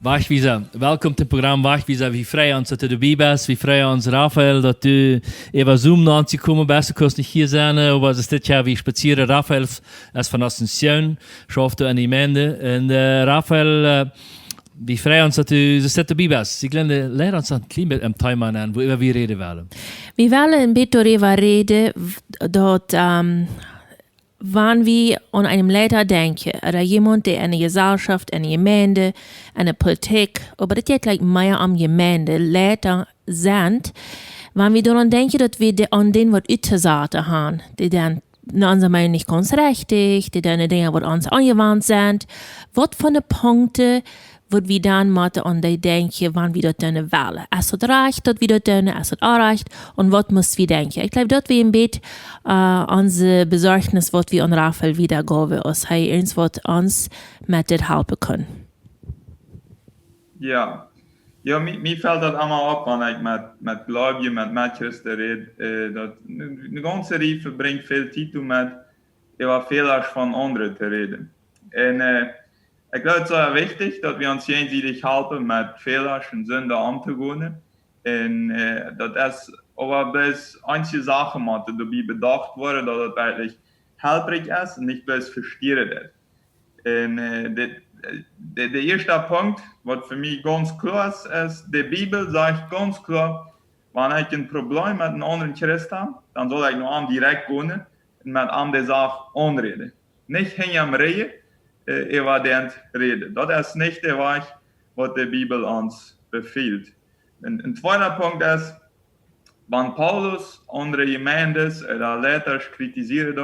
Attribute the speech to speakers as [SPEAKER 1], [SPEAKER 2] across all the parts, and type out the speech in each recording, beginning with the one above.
[SPEAKER 1] Wachtwijzer, welkom te programma Wachtwijzer. We vrij ons dat u erbij bent. We vrij ons, Raphael, dat u even Zoom aan te komen. Best kost niet hier zijn. Maar is dit jaar weer spazieren. Raphael is van Ascension. Schafft u aan die Mende. En Raphael, we vrij ons dat u zit erbij bent. Ik leer ons een klein beetje een thema aan, waar we reden willen.
[SPEAKER 2] We willen een beetje darüber reden, dat wann wir an einem Leiter denken, oder jemand, der eine Gesellschaft, eine Gemeinde, eine Politik, aber das geht gleich mehr am Gemeinde, Leiter sind, wann wir daran denken, dass wir an denen was uitgezaten haben, die dann nach unserer Meinung nicht ganz richtig, die dann Dinge, die uns angewandt sind, was von den Punkten, wat we dan moeten aan die denken, wanneer we dat kunnen willen. Is het recht dat we dat kunnen, is het onrecht, en wat moeten we denken? Ik geloof dat we een beetje onze bezorgnis, wat we aan Raphael wiedergaven, als hij ons wat ons met dit helpen kan.
[SPEAKER 3] Ja, mir fällt das einmal op, wanneer ik met Gläubigen, met Christen rede, dat de ganze Reihe verbringt veel tijd om met über Fehler von anderen te reden. En ich glaube, es ist sehr wichtig, dass wir uns jenseitig halten, mit Fehlern und Sünden anzugehen. Und das ist aber bis einige Sachen dabei bedacht worden, dass das wirklich hilfreich ist und nicht bloß verstehen wird. Und der erste Punkt, was für mich ganz klar ist, die Bibel sagt ganz klar, wenn ich ein Problem mit einem anderen Christ habe, dann soll ich nur an direkt gehen und mit ihm die Sache anreden. Nicht hinter am Reihe, über den reden. Das ist nicht der Weg, was die Bibel uns befiehlt. Ein zweiter Punkt ist, wenn Paulus andere Gemeinden oder Leiter kritisiert,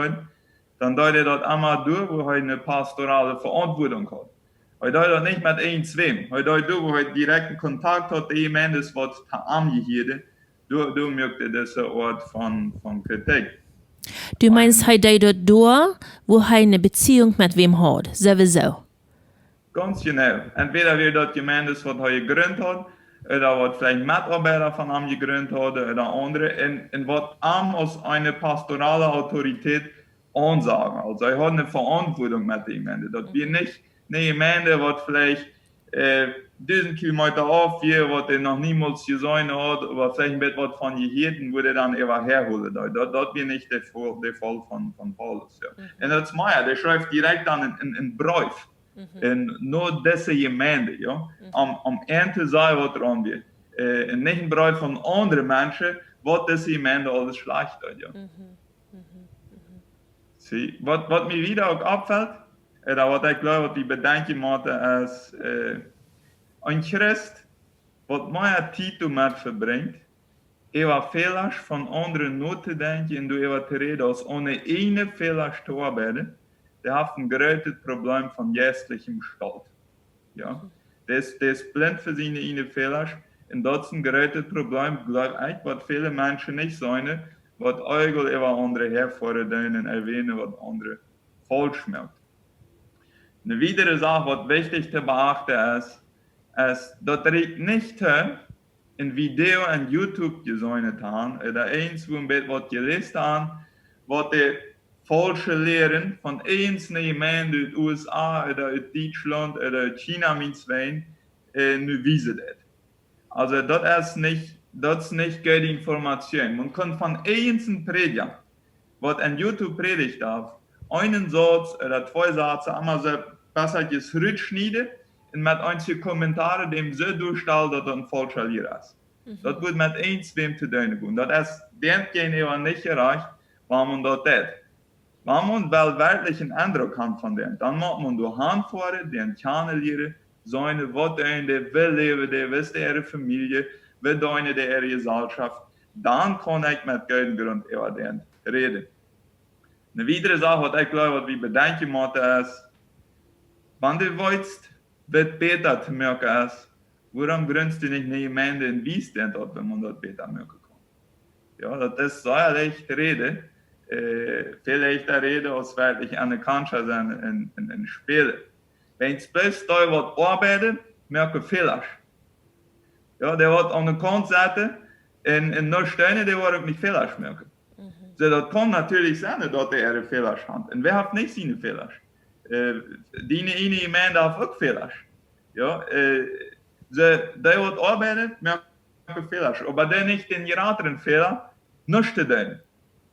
[SPEAKER 3] dann deutet er das immer durch, wo er eine pastorale Verantwortung hat. Er deutet das nicht mit ein, zwei. Er deutet durch, wo er direkten Kontakt hat, die Gemeinden, was angehört, durch möchte diese Art von Kritik.
[SPEAKER 2] Du meinst, hij deed dat door, wo hij eine Beziehung mit wem hat, sowieso?
[SPEAKER 3] Ganz genau. Entweder wir dort Gemeinden, was er gegründet hat, oder was vielleicht Mitarbeiter von ihm gegründet hat, oder andere, und was ihm als eine pastorale Autorität ansagen. Also er hat eine Verantwortung mit der Gemeinde. Dass wir nicht eine Gemeinde, was vielleicht 1000 Kilometer auf, was er noch niemals gesehen hat, aber vielleicht ein bisschen was von Gehirten, wo er dann immer herholen. Das wird nicht der Fall von Paulus. Ja. Und das Meier, der schreibt direkt dann in Brief. Und nur diese Gemeinde, ja, am Ende sei, was dran wird. Und nicht ein Brief von anderen Menschen, was diese Gemeinde alles schlecht hat. Ja. Sie, was mir wieder auch auffällt, oder was ich glaube, was die bedenken moeten, ist, ein Christ, was mehr Zeit damit verbringt, über Fehler von anderen nur zu denken und über zu reden, als ohne eine Fehler zu arbeiten, der hat ein größeres Problem von geistlichem Stolz. Ja? Der ist blind für seine Fehler und das ist ein größeres Problem, glaube ich, was viele Menschen nicht sehen, was Eugel über andere hervordern und erwähnen, was andere falsch machen. Eine weitere Sache, was wichtig zu beachten ist, dass ich nicht ein Video an YouTube gesehen habe, oder eins, wo ein bisschen was gelesen habe, was die falsche Lehren von einzelnen Gemeinden in den USA oder in Deutschland oder in China meinetwegen nur wiesen. Also das ist nicht gute Information. Man kann von einzelnen Predigern, was an YouTube predigt darf, einen Satz oder zwei Sätze einmal so besser zurückschneiden und mit einzelnen Kommentaren dem so durchstellen, dass das ein falscher Lehrer ist. Das wird mit eins wem zu tun gehen. Das ist dem gegenüber nicht erreicht, wenn man das tut. Wenn man wirklich einen Eindruck hat von dem, dann muss man durch Handfahren, den kennenlernen, seine Worte, wie leben die, wie ist ihre Familie, wie deine ihre Gesellschaft. Dann kann ich mit gutem Grund über den reden. Eine weitere Sache, was ich glaube, was wir bedenken müssen, ist, wenn du willst, wird besser zu merken ist, warum gründest du nicht eine Gemeinde in Wiesland, wenn man das besser merken kann? Ja, das ist sehr leicht rede, viel leichter rede, als wirklich eine Kanzler sein in Spielen. Wenn du bloß da was arbeiten, merke Fehler. Ja, der wird an der Kant setzen, und nur stellen, der wird nicht Fehler merken. So, das kann natürlich sein, dass er Fehler hat. Und wer hat nicht seine Fehler? Die eine Gemeinde hat auch Fehler. Ja, Der wird arbeiten, merkt Fehler. Aber der nicht den geratenen Fehler, möchte den.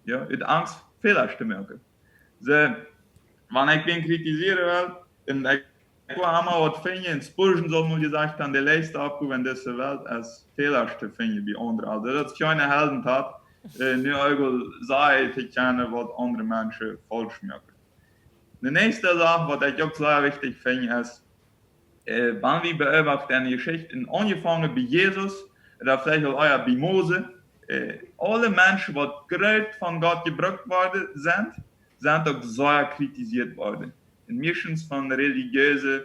[SPEAKER 3] Ja, mit Angst, Fehler zu merken. Wenn ich den kritisieren will, und ich war einmal was finden, in Spurgeon soll man gesagt haben, der letzte Aufgabe in dieser Welt als Fehler zu finden bei anderen. Also, das ist keine Heldentat, nur irgendwo sagen, ich kenne, was andere Menschen falsch machen. Die nächste Sache, was ich auch sehr wichtig finde, ist, wenn wir beobachten eine Geschichte, angefangen bei Jesus, oder vielleicht auch bei Mose, alle Menschen, die gerät von Gott gebraucht worden sind auch sehr kritisiert worden. Und meistens von religiösen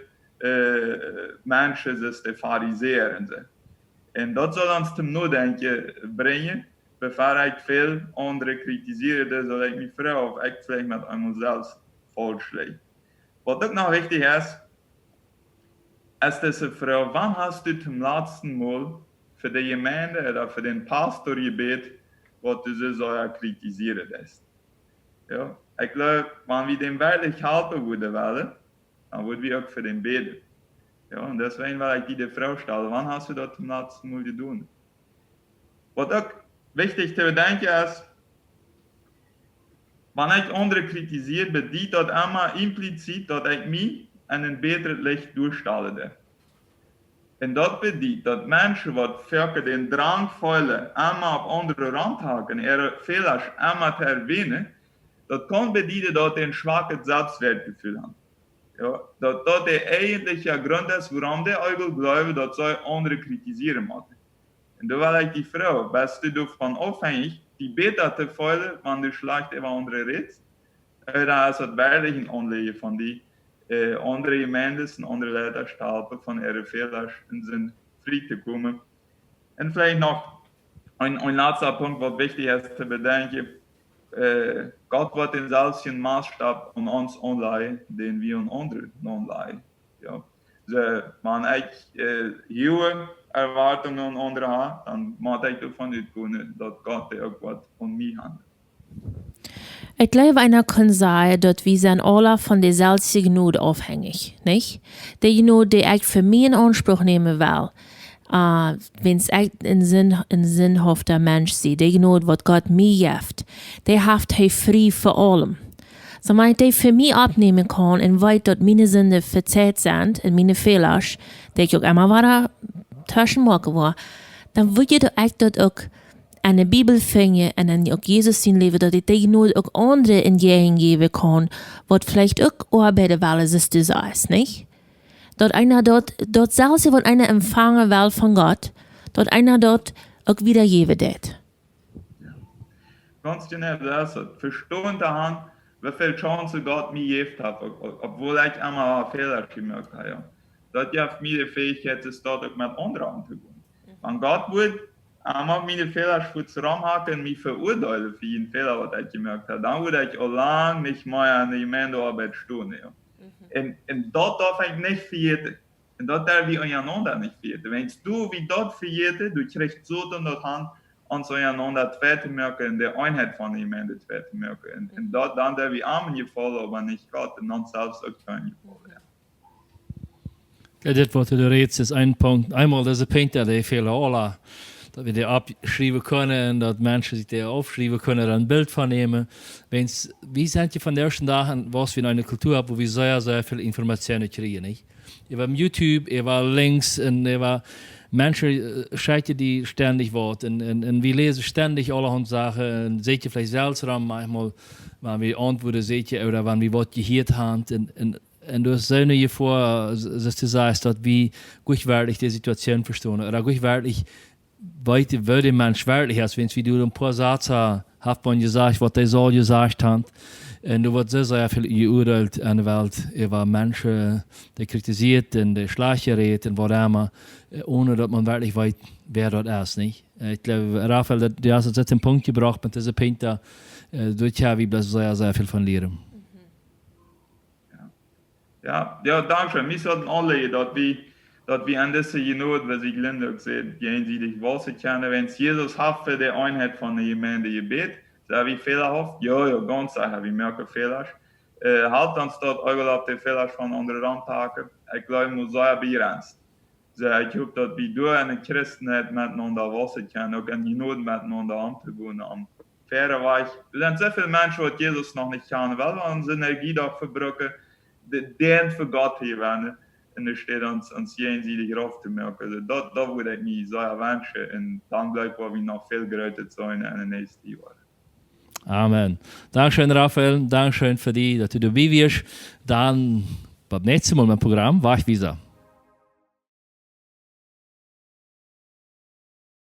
[SPEAKER 3] Menschen, das sind die Pharisäer. Und das soll uns zum Nachdenken bringen, bevor ich viel andere kritisiere, soll ich mich fragen, ob ich vielleicht mit einmal selbst falsch liege. Was auch noch wichtig ist diese Frau, wann hast du zum letzten Mal für die Gemeinde oder für den Pastor gebetet, was du so kritisiert hast? Ja, ich glaube, wenn wir dem wirklich helfen würden, dann würden wir auch für den beten. Ja, und deswegen will ich die Frau stellen, wann hast du das zum letzten Mal getan? Was auch wichtig zu bedenken ist, wenn ich andere kritisiere, bedeutet das immer implizit, dass ich mich in ein besseres Licht durchstelle. Und das bedeutet, dass Menschen, die für den Drang fühlen, immer auf andere ranhaken, ihre Fehler immer zu erwähnen, das kann bedeuten, dass sie ein schwaches Selbstwertgefühl haben. Ja, dass das der eigentliche Grund ist, warum die eigentlich glauben, dass sie andere kritisieren müssen. Und da will ich die Frau, bist du davon abhängig, die besser zu fühlen, wenn du schlecht über andere redest? Oder ist das wirklich ein Anliegen von dir, andere Gemeinden und andere Leute helfen, von ihren Fehlern in frei zu kommen? Und vielleicht noch ein letzter Punkt, was wichtig ist zu bedenken. Gott wird den selbsten Maßstab an uns anleihen, den wir an andere anleihen. Ja. Wenn ich hohe Erwartungen an andere habe, dann muss ich davon ausgehen, dass Gott irgendwas an mich hat.
[SPEAKER 2] Ich glaube, einer kann sagen, dass wir sind alle von der selben Not abhängig, nicht? Die Not, die ich für mich in Anspruch nehmen will, wenn es echt ein sinnhafter Mensch ist, die Not, was Gott mir gibt, der haft er frei vor allem. So, wenn ich die für mich abnehmen kann und weiß, dass meine Sünde verzeiht sind und meine Fehler, die ich auch immer wieder taschenmachen war, dann würde ich echt das auch an der Bibel finden und dann auch Jesus sein Leben, dass ich die Not auch andere in die geben kann, was vielleicht auch arbeiten, weil es ist, nicht? Dort einer dort selbst, was einer empfangen will von Gott, dort einer dort auch wiedergeben wird.
[SPEAKER 3] Ganz genau, das ist verstehen daran, wie viel Chance Gott mir gegeben hat, obwohl ich einmal Fehler gemacht habe. Ja. Das gibt mir die Fähigkeit, es dort auch mit anderen anzugehen. Wenn Gott will, einmal meine Fehler zusammenhaken und mich verurteilen für jeden Fehler, was ich gemacht habe, dann würde ich auch lange nicht mehr an der Gemeindearbeit stehen. Ja. Und dort darf ich nicht verjeten. Und dort darf ich einander nicht verjeten. Wenn du wie dort verjeten, du kriegst so in der Hand, uns einander zu merken, in der Einheit von der Gemeinde zu merken. Und dort dann darf ich Amen gefallen, aber nicht Gott und uns selbst auch gefallen.
[SPEAKER 1] Ja, das, was du redest, ist ein Punkt. Einmal, das ist ein Punkt, der viele alle, dass wir die abschreiben können, dass Menschen sich die aufschreiben können, ein Bild von nehmen. Wie sind die von den ersten Tagen, was wir in einer Kultur haben, wo wir sehr, sehr viel Informationen kriegen, nicht? Über YouTube, über Links, und über Menschen schreiben die ständig was, und wir lesen ständig allerhand Sachen, und seht ihr vielleicht selbst manchmal, wenn wir Antworten seht ihr, oder wenn wir was gehört haben, und du hast so eine vor, dass du sagst, dass wir gut wirklich die Situation verstehen, oder gut wirklich weiter, wo der Mensch wirklich ist, wenn du ein paar Sätze hast, man gesagt, was der so gesagt hat. Und du wird sehr, sehr viel geurteilt in der Welt über Menschen, die kritisiert und die schlecht redet und was immer, ohne dass man wirklich weiß, wer dort ist, nicht? Ich glaube, Raphael, du hast jetzt den Punkt gebracht mit diesem Punkt, dort habe ich sehr, sehr viel von lernen.
[SPEAKER 3] Ja, danke schön. Wir sollten alle, dass wir an diese Not, was ich Linda gesagt gegenseitig wahrscheinlich kennen, wenn es Jesus hat für die Einheit von der Gemeinde gebet, so wie fehlerhaft, ja, ganz sicher, wir merken Fehler. Halt uns dort eigentlich auf die Fehler von anderen anpacken. Ich glaube, man muss sehr begrenzt. So, ich hoffe, dass wir durch eine Christenheit miteinander wachsen können, auch in Not miteinander anzuwohnen. Am fairen Weg. Es sind so viele Menschen, die Jesus noch nicht kennen, weil wir unsere Energie da verbrücken, den für Gott haben. Und es steht uns jenseitig aufzumerken. Also, da würde ich mich sehr wünschen. Und dann bleibt wir noch viel größer sein in den nächsten Jahren.
[SPEAKER 1] Amen. Dankeschön, Raphael. Dankeschön für die, dass du dabei bist. Dann beim nächsten Mal im Programm Wachwieser.